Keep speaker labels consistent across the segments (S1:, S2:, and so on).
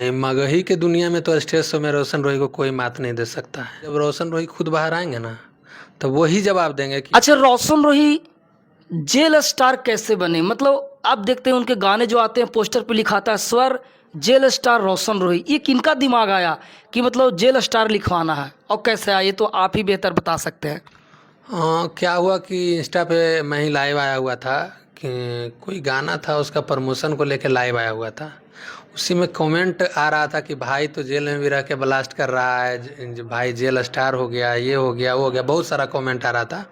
S1: मगही के दुनिया में तो स्टेज शो में रोशन रोही को कोई मात नहीं दे सकता है। जब रोशन रोही खुद बाहर आएंगे ना तो वही जवाब देंगे कि
S2: अच्छा, रोशन रोही जेल स्टार कैसे बने? मतलब आप देखते हैं उनके गाने जो आते हैं पोस्टर पे लिखा आता है स्वर जेल स्टार रोशन रोही। ये किनका दिमाग आया कि मतलब जेल स्टार लिखवाना है, और कैसे आया? ये तो आप ही बेहतर बता सकते हैं।
S1: क्या हुआ कि इंस्टा पे मैं ही लाइव आया हुआ था कि कोई गाना था उसका प्रमोशन को लेके लाइव आया हुआ था। उसी में कमेंट आ रहा था कि भाई तो जेल में भी रह के ब्लास्ट कर रहा है, भाई जेल स्टार हो गया, ये हो गया, वो हो गया, बहुत सारा कमेंट आ रहा था।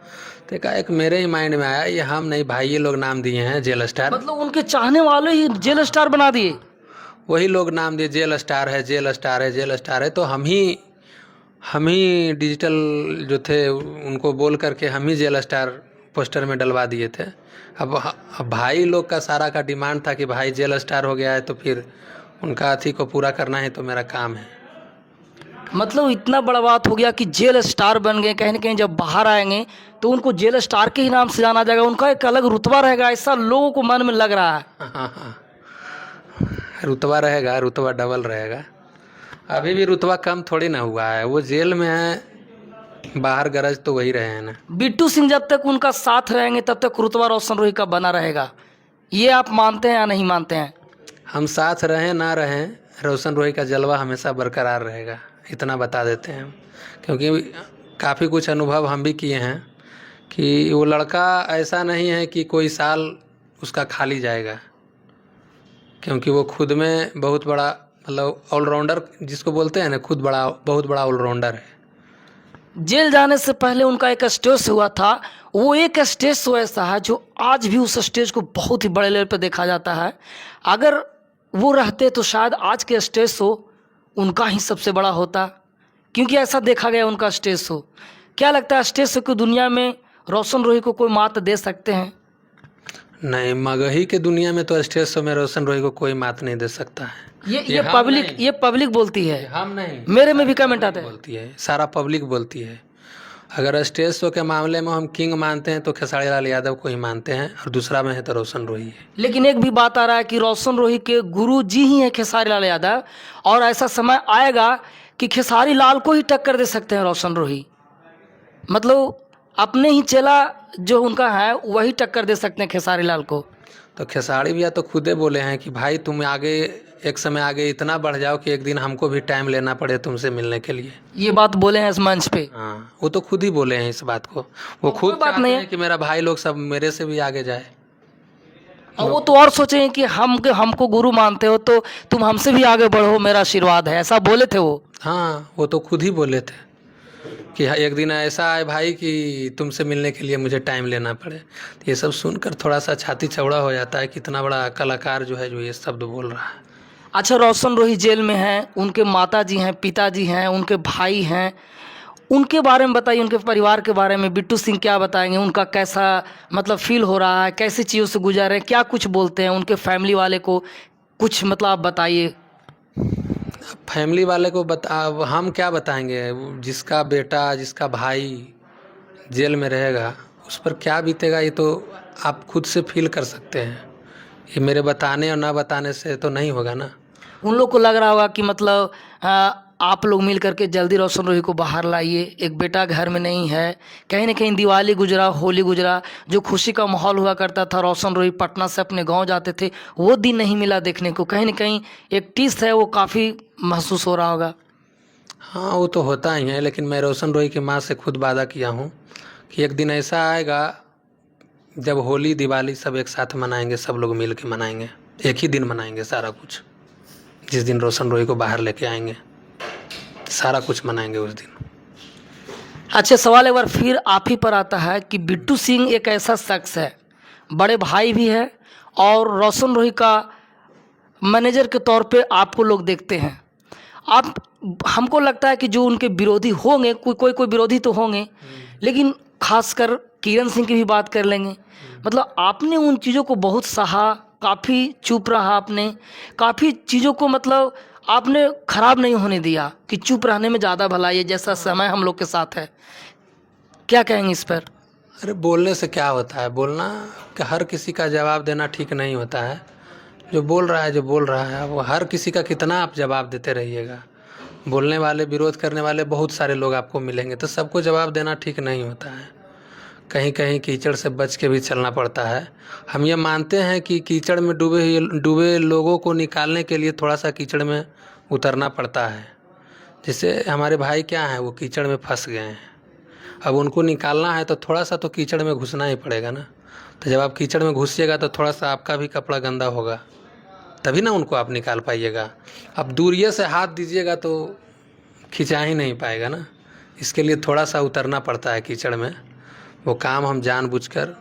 S1: तो कहा एक मेरे ही माइंड में आया, ये हम नहीं भाई, ये लोग नाम दिए हैं जेल स्टार।
S2: मतलब उनके चाहने वाले ही जेल स्टार बना दिए।
S1: वही लोग नाम दिए जेल स्टार है, जेल स्टार है, जेल स्टार है। तो हम ही डिजिटल जो थे उनको बोल करके हम ही जेल स्टार पोस्टर में डलवा दिए थे। अब भाई लोग का सारा का डिमांड था कि भाई जेल स्टार हो गया है तो फिर उनका अथी को पूरा करना है, तो मेरा काम है।
S2: मतलब इतना बड़ा बात हो गया कि जेल स्टार बन गए। कहीं ना कहीं जब बाहर आएंगे तो उनको जेल स्टार के ही नाम से जाना जाएगा, उनका एक अलग रुतबा रहेगा, ऐसा लोगों को मन में लग रहा है।
S1: हाँ, रुतबा रहेगा, रुतबा डबल रहेगा। अभी भी रुतबा कम थोड़ी ना हुआ है, वो जेल में है, बाहर गरज तो वही रहे हैं ना।
S2: बिट्टू सिंह जब तक उनका साथ रहेंगे तब तक रुतबा रोशन रोही का बना रहेगा, ये आप मानते हैं या नहीं मानते हैं?
S1: हम साथ रहें ना रहें, रोशन रोही का जलवा हमेशा बरकरार रहेगा, इतना बता देते हैं हम। क्योंकि काफ़ी कुछ अनुभव हम भी किए हैं कि वो लड़का ऐसा नहीं है कि कोई साल उसका खाली जाएगा, क्योंकि वो खुद में बहुत बड़ा, मतलब ऑलराउंडर जिसको बोलते हैं ना, खुद बड़ा, बहुत बड़ा ऑलराउंडर है।
S2: जेल जाने से पहले उनका एक स्टेज शो हुआ था, वो एक स्टेज शो ऐसा है जो आज भी उस स्टेज को बहुत ही बड़े लेवल पर देखा जाता है। अगर वो रहते तो शायद आज के स्टेज शो उनका ही सबसे बड़ा होता, क्योंकि ऐसा देखा गया उनका स्टेज शो। क्या लगता है स्टेज शो की दुनिया में रोशन रोही को कोई मात दे सकते हैं?
S1: नहीं, मगही के दुनिया में तो स्टेज शो में रोशन रोही को कोई मात नहीं दे सकता है।
S2: ये पब्लिक बोलती है,
S1: हम नहीं,
S2: मेरे में भी कमेंट आता है।
S1: बोलती है, सारा पब्लिक बोलती है। अगर स्टेज शो के मामले में हम किंग मानते हैं तो खेसारी लाल यादव को ही मानते हैं, और दूसरा में है तो रोशन रोही है।
S2: लेकिन एक भी बात आ रहा है कि रोशन रोही के गुरु जी ही हैं खेसारी लाल यादव, और ऐसा समय आएगा कि खेसारी लाल को ही टक्कर दे सकते हैं रोशन रोही। मतलब अपने ही चेला जो उनका है वही टक्कर दे सकते हैं खेसारी लाल को।
S1: तो खेसारी भैया तो खुदे बोले हैं कि भाई तुम आगे, एक समय आगे इतना बढ़ जाओ कि एक दिन हमको भी टाइम लेना पड़े तुमसे मिलने के लिए।
S2: ये बात बोले हैं इस मंच पे।
S1: हाँ, वो तो खुद ही बोले हैं इस बात को। वो खुद
S2: कोई बात
S1: चाहते
S2: नहीं
S1: हैं
S2: है।
S1: कि मेरा भाई लोग सब मेरे से भी आगे जाए।
S2: और वो तो और सोचे कि हमको गुरु मानते हो तो तुम हमसे भी आगे बढ़ो, मेरा आशीर्वाद है, ऐसा बोले थे वो।
S1: हाँ, वो तो खुद ही बोले थे कि एक दिन ऐसा आए भाई कि तुमसे मिलने के लिए मुझे टाइम लेना पड़े। तो ये सब सुनकर थोड़ा सा छाती चौड़ा हो जाता है, कितना बड़ा कलाकार जो है जो ये शब्द बोल रहा है।
S2: अच्छा, रोशन रोही जेल में हैं, उनके माताजी हैं, पिताजी हैं, उनके भाई हैं, उनके बारे में बताइए, उनके परिवार के बारे में। बिट्टू सिंह क्या बताएंगे, उनका कैसा मतलब फील हो रहा है, कैसी चीज़ों से गुजर रहे हैं, क्या कुछ बोलते हैं उनके फैमिली वाले को, कुछ मतलब आप बताइए।
S1: फैमिली वाले को अब हम क्या बताएंगे? जिसका बेटा, जिसका भाई जेल में रहेगा उस पर क्या बीतेगा, ये तो आप खुद से फील कर सकते हैं। ये मेरे बताने और ना बताने से तो नहीं होगा ना।
S2: उन लोग को लग रहा होगा कि मतलब आप लोग मिल करके जल्दी रोशन रोही को बाहर लाइए, एक बेटा घर में नहीं है। कहीं ना कहीं दिवाली गुजरा, होली गुजरा, जो खुशी का माहौल हुआ करता था, रोशन रोही पटना से अपने गांव जाते थे, वो दिन नहीं मिला देखने को। कहीं ना कहीं एक टीस है, वो काफ़ी महसूस हो रहा होगा।
S1: हाँ, वो तो होता ही है, लेकिन मैं रोशन रोही की माँ से खुद वादा किया हूँ कि एक दिन ऐसा आएगा जब होली दिवाली सब एक साथ मनाएंगे, सब लोग मिल के मनाएंगे, एक ही दिन मनाएंगे सारा कुछ। जिस दिन रोशन रोही को बाहर लेके आएंगे सारा कुछ मनाएंगे उस दिन।
S2: अच्छा, सवाल एक बार फिर आप ही पर आता है कि बिट्टू सिंह एक ऐसा शख्स है, बड़े भाई भी है, और रोशन रोही का मैनेजर के तौर पे आपको लोग देखते हैं। आप, हमको लगता है कि जो उनके विरोधी होंगे, कोई विरोधी तो होंगे, लेकिन खासकर किरण सिंह की भी बात कर लेंगे। मतलब आपने उन चीज़ों को बहुत सहा, काफ़ी चुप रहा आपने, काफ़ी चीज़ों को मतलब आपने ख़राब नहीं होने दिया कि चुप रहने में ज़्यादा भलाई है, जैसा समय हम लोग के साथ है। क्या कहेंगे इस पर?
S1: अरे बोलने से क्या होता है, बोलना कि हर किसी का जवाब देना ठीक नहीं होता है, जो बोल रहा है वो हर किसी का कितना आप जवाब देते रहिएगा। बोलने वाले, विरोध करने वाले बहुत सारे लोग आपको मिलेंगे, तो सबको जवाब देना ठीक नहीं होता है। कहीं कहीं कीचड़ से बच के भी चलना पड़ता है। हम ये मानते हैं कि कीचड़ में डूबे लोगों को निकालने के लिए थोड़ा सा कीचड़ में उतरना पड़ता है। जैसे हमारे भाई क्या हैं, वो कीचड़ में फंस गए हैं, अब उनको निकालना है तो थोड़ा सा तो कीचड़ में घुसना ही पड़ेगा ना। तो जब आप कीचड़ में घुसिएगा तो थोड़ा सा आपका भी कपड़ा गंदा होगा, तभी ना उनको आप निकाल पाइएगा। अब दूरिये से हाथ दीजिएगा तो खिंचा ही नहीं पाएगा ना। इसके लिए थोड़ा सा उतरना पड़ता है कीचड़ में। वो काम हम जानबूझकर,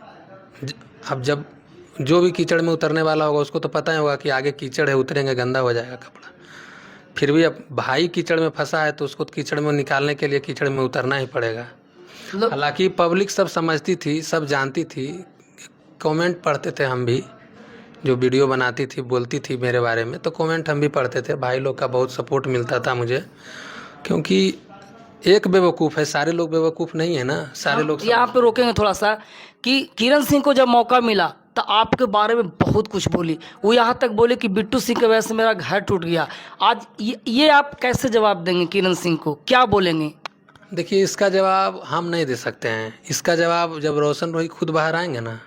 S1: अब जब जो भी कीचड़ में उतरने वाला होगा उसको तो पता ही होगा कि आगे कीचड़ है, उतरेंगे गंदा हो जाएगा कपड़ा। फिर भी अब भाई कीचड़ में फंसा है तो उसको कीचड़ में निकालने के लिए कीचड़ में उतरना ही पड़ेगा। हालांकि पब्लिक सब समझती थी, सब जानती थी, कमेंट पढ़ते थे हम भी, जो वीडियो बनाती थी बोलती थी मेरे बारे में, तो कमेंट हम भी पढ़ते थे। भाई लोग का बहुत सपोर्ट मिलता था मुझे, क्योंकि एक बेवकूफ़ है, सारे लोग बेवकूफ़ नहीं है ना। सारे लोग
S2: यहाँ पे रोकेंगे थोड़ा सा कि किरण सिंह को जब मौका मिला तो आपके बारे में बहुत कुछ बोली। वो यहाँ तक बोले कि बिट्टू सिंह की वजह से मेरा घर टूट गया। आज ये आप कैसे जवाब देंगे किरण सिंह को, क्या बोलेंगे?
S1: देखिए, इसका जवाब हम नहीं दे सकते हैं। इसका जवाब जब रोशन रोही खुद बाहर आएंगे ना,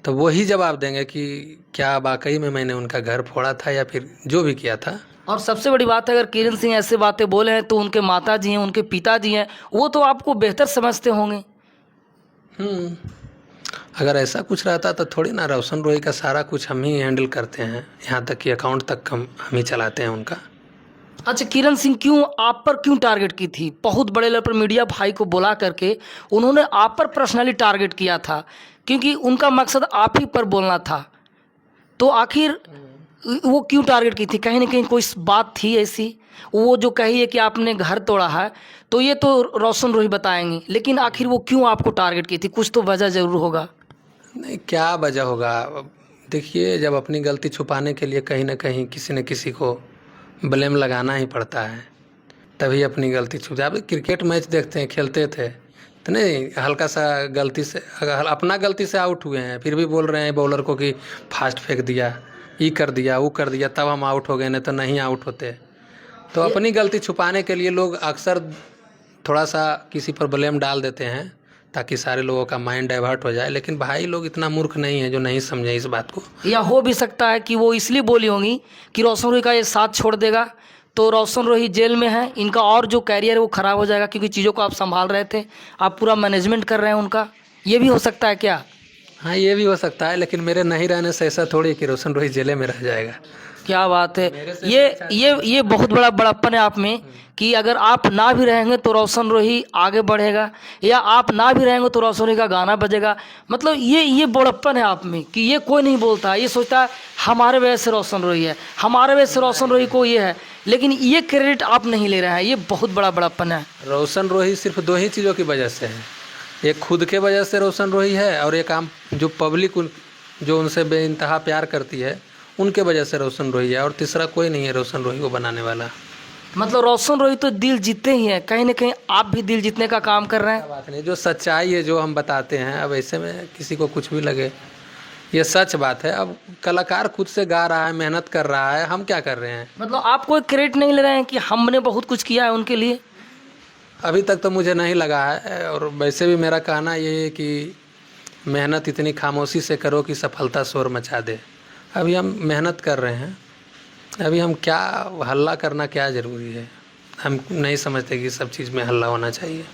S1: तो वही जवाब देंगे कि क्या वाकई में मैंने उनका घर फोड़ा था या फिर जो भी किया था।
S2: और सबसे बड़ी बात है, अगर किरण सिंह ऐसे बातें बोले हैं तो उनके माताजी हैं, उनके पिताजी हैं, वो तो आपको बेहतर समझते होंगे।
S1: अगर ऐसा कुछ रहता तो थोड़ी ना, रोशन रोही का सारा कुछ हम ही हैंडल करते हैं, यहाँ तक कि अकाउंट तक हम ही चलाते हैं उनका।
S2: अच्छा, किरण सिंह क्यों आप पर क्यों टारगेट की थी? बहुत बड़े लेवल पर मीडिया भाई को बुला करके उन्होंने आप पर पर्सनली टारगेट किया था, क्योंकि उनका मकसद आप ही पर बोलना था। तो आखिर वो क्यों टारगेट की थी? कहीं ना कहीं कोई बात थी ऐसी, वो जो कही है कि आपने घर तोड़ा है, तो ये तो रोशन रोही बताएंगे, लेकिन आखिर वो क्यों आपको टारगेट की थी? कुछ तो वजह ज़रूर होगा।
S1: नहीं, क्या वजह होगा? देखिए, जब अपनी गलती छुपाने के लिए कहीं ना कहीं किसी न किसी को ब्लेम लगाना ही पड़ता है, तभी अपनी गलती छुप जाए। क्रिकेट मैच देखते हैं, खेलते थे तो नहीं, हल्का सा गलती से, अगर अपना गलती से आउट हुए हैं फिर भी बोल रहे हैं बॉलर को कि फास्ट फेंक दिया, ये कर दिया, वो कर दिया, तब हम आउट हो गए, नहीं तो नहीं आउट होते। तो अपनी गलती छुपाने के लिए लोग अक्सर थोड़ा सा किसी पर ब्लेम डाल देते हैं ताकि सारे लोगों का माइंड डाइवर्ट हो जाए। लेकिन भाई लोग इतना मूर्ख नहीं है जो नहीं समझे इस बात को।
S2: या हो भी सकता है कि वो इसलिए बोली होंगी कि रोशन रोही का ये साथ छोड़ देगा तो रोशन रोही जेल में है, इनका और जो कैरियर है वो ख़राब हो जाएगा, क्योंकि चीज़ों को आप संभाल रहे थे, आप पूरा मैनेजमेंट कर रहे हैं उनका। ये भी हो सकता है क्या?
S1: हाँ, ये भी हो सकता है, लेकिन मेरे नहीं रहने से ऐसा थोड़ी कि रोशन रोही जेल में रह जाएगा।
S2: क्या बात है, ये बहुत बड़ा बड़प्पन है आप में कि अगर आप ना भी रहेंगे तो रोशन रोही आगे बढ़ेगा, या आप ना भी रहेंगे तो रोशन रोही का गाना बजेगा। मतलब ये बड़प्पन है आप में कि ये कोई नहीं बोलता, ये सोचता है हमारे वजह से रोशन रोही है, हमारे वजह से रोशन रोही को ये है, लेकिन ये क्रेडिट आप नहीं ले रहे हैं। ये बहुत बड़ा बड़प्पन है।
S1: रोशन रोही सिर्फ दो ही चीज़ों की वजह से है, एक खुद के वजह से रोशन रोही है, और एक आम जो पब्लिक जो उनसे बेइंतहा प्यार करती है उनके वजह से रोशन रोही है, और तीसरा कोई नहीं है रोशन रोही को बनाने वाला।
S2: मतलब रोशन रोही तो दिल जीतते ही हैं, कहीं ना कहीं आप भी दिल जीतने का काम कर रहे हैं।
S1: बात नहीं, जो सच्चाई है जो हम बताते हैं, अब ऐसे में किसी को कुछ भी लगे, ये सच बात है। अब कलाकार खुद से गा रहा है, मेहनत कर रहा है, हम क्या कर रहे हैं?
S2: मतलब आप कोई क्रेडिट नहीं ले रहे हैं कि हमने बहुत कुछ किया है उनके लिए?
S1: अभी तक तो मुझे नहीं लगा है, और वैसे भी मेरा कहना ये है कि मेहनत इतनी खामोशी से करो कि सफलता शोर मचा दे। अभी हम मेहनत कर रहे हैं, अभी हम क्या हल्ला करना क्या ज़रूरी है? हम नहीं समझते कि सब चीज़ में हल्ला होना चाहिए।